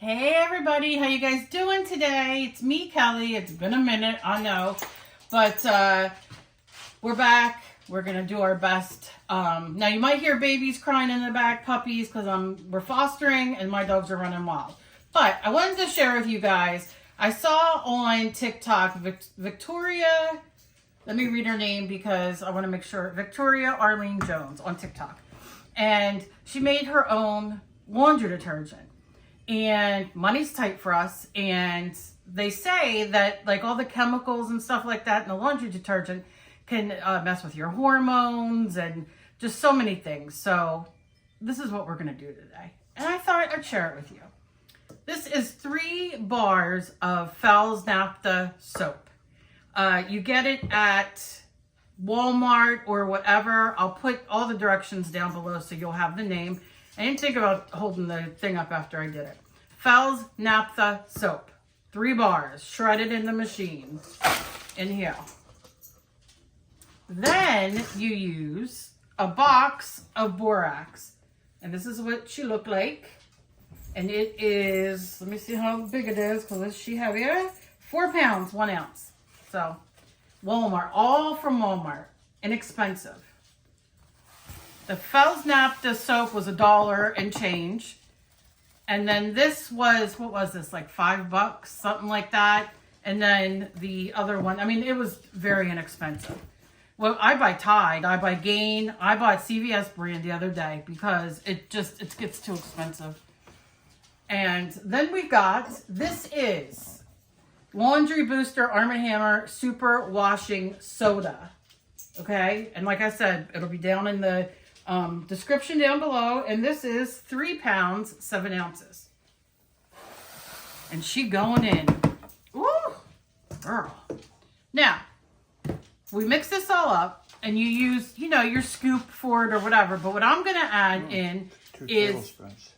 Hey everybody, how you guys doing today? It's me, Kelly. It's been a minute, I know, but we're back. We're gonna do our best. Now you might hear babies crying in the back, puppies, because we're fostering and my dogs are running wild. But I wanted to share with you guys. I saw on TikTok Victoria. Let me read her name because I want to make sure. Victoria Arlene Jones on TikTok, and she made her own laundry detergent. And money's tight for us, and they say that like all the chemicals and stuff like that in the laundry detergent can mess with your hormones and just so many things. So this is what we're going to do today, and I thought I'd share it with you. This is 3 bars of Fels Naptha Soap. You get it at Walmart or whatever. I'll put all the directions down below so you'll have the name. I didn't think about holding the thing up after I did it. Fels Naptha Soap. 3 bars, shredded in the machine. In here. Then you use a box of Borax. And this is what she looked like. And it is, let me see how big it is, because she heavier. 4 pounds, 1 ounce. So, Walmart, all from Walmart. Inexpensive. The Fels Naptha Soap was $1 and change. And then this was, what was this, like $5, something like that. And then the other one, I mean, it was very inexpensive. Well, I buy Tide, I buy Gain, I bought CVS brand the other day because it gets too expensive. And then we got, this is Laundry Booster Arm & Hammer Super Washing Soda. Okay, and like I said, it'll be down in the description down below, and this is 3 pounds 7 ounces, and she going in. Ooh, girl. Now we mix this all up, and you use your scoop for it or whatever. But what I'm gonna add in 2 is tablespoons.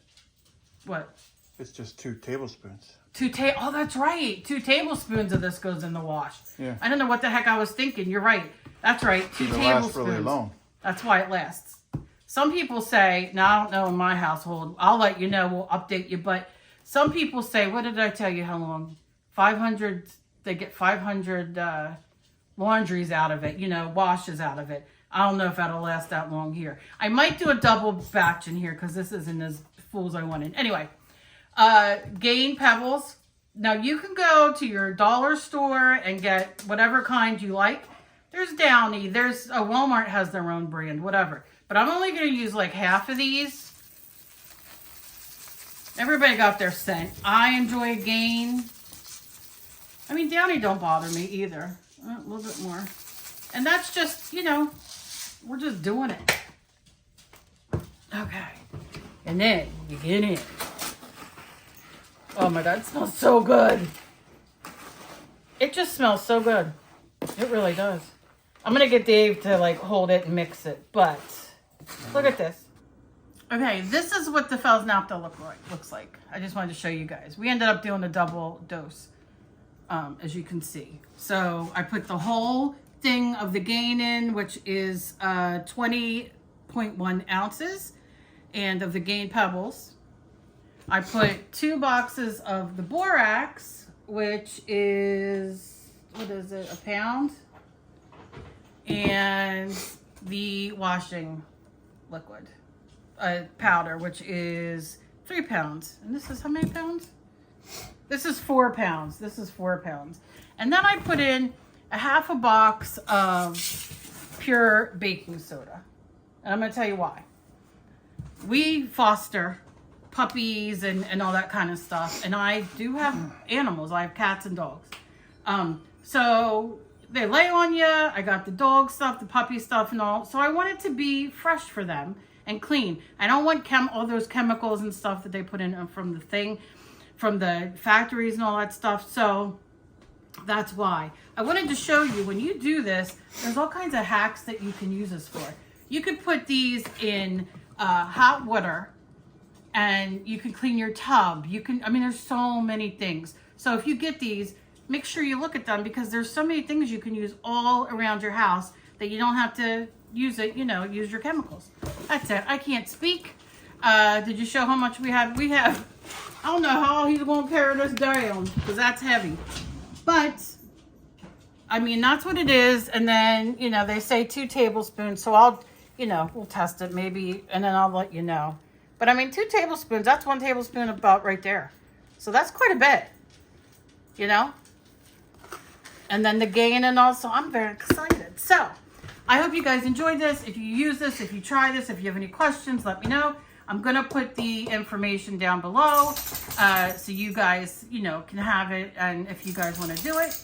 What? It's just 2 tablespoons. Oh, that's right. 2 tablespoons of this goes in the wash. Yeah. I don't know what the heck I was thinking. You're right. That's right. 2 It'll tablespoons. last really long. That's why it lasts. Some people say, now I don't know in my household, I'll let you know, we'll update you, but some people say, what did I tell you how long? 500, they get 500 laundries out of it, washes out of it. I don't know if that'll last that long here. I might do a double batch in here because this isn't as full as I wanted. Anyway, Gain Pebbles. Now you can go to your dollar store and get whatever kind you like. There's Downy, there's Walmart has their own brand, whatever. But I'm only going to use like half of these. Everybody got their scent. I enjoy Gain. I mean, Downy don't bother me either. A little bit more. And that's just, we're just doing it. Okay. And then you get in. Oh my God, it smells so good. It just smells so good. It really does. I'm going to get Dave to like hold it and mix it, but look at this. Okay, this is what the Fels Naptha looks like. I just wanted to show you guys. We ended up doing a double dose, as you can see. So I put the whole thing of the Gain in, which is 20.1 ounces, and of the Gain Pebbles. I put 2 boxes of the Borax, which is, what is it, a pound? And the washing liquid powder, which is 3 pounds. And this is how many pounds? This is 4 pounds. This is 4 pounds. And then I put in a half a box of pure baking soda. And I'm going to tell you why. We foster puppies and all that kind of stuff. And I do have animals. I have cats and dogs. So they lay on you. I got the dog stuff, the puppy stuff and all. So I want it to be fresh for them and clean. I don't want all those chemicals and stuff that they put in from the factories and all that stuff. So that's why. I wanted to show you when you do this, there's all kinds of hacks that you can use this for. You could put these in hot water and you can clean your tub. There's so many things. So if you get these, make sure you look at them because there's so many things you can use all around your house that you don't have to use use your chemicals. That's it. I can't speak. Did you show how much we have? We have I don't know how he's going to carry this down because that's heavy. But, I mean, that's what it is. And then, you know, they say 2 tablespoons. So I'll, you know, we'll test it maybe. And then I'll let you know. But, I mean, 2 tablespoons, that's 1 tablespoon about right there. So that's quite a bit, you know. And then the gain and also, I'm very excited. So, I hope you guys enjoyed this. If you use this, if you try this, if you have any questions, let me know. I'm going to put the information down below so you guys, you know, can have it. And if you guys want to do it.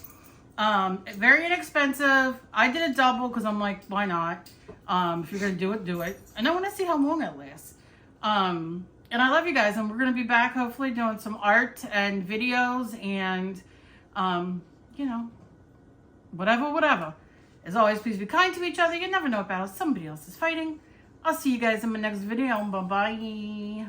Very inexpensive. I did a double because I'm like, why not? If you're going to do it, do it. And I want to see how long it lasts. And I love you guys. And we're going to be back hopefully doing some art and videos and, you know, whatever. As always, please be kind to each other. You never know about somebody else is fighting. I'll see you guys in my next video. Bye-bye.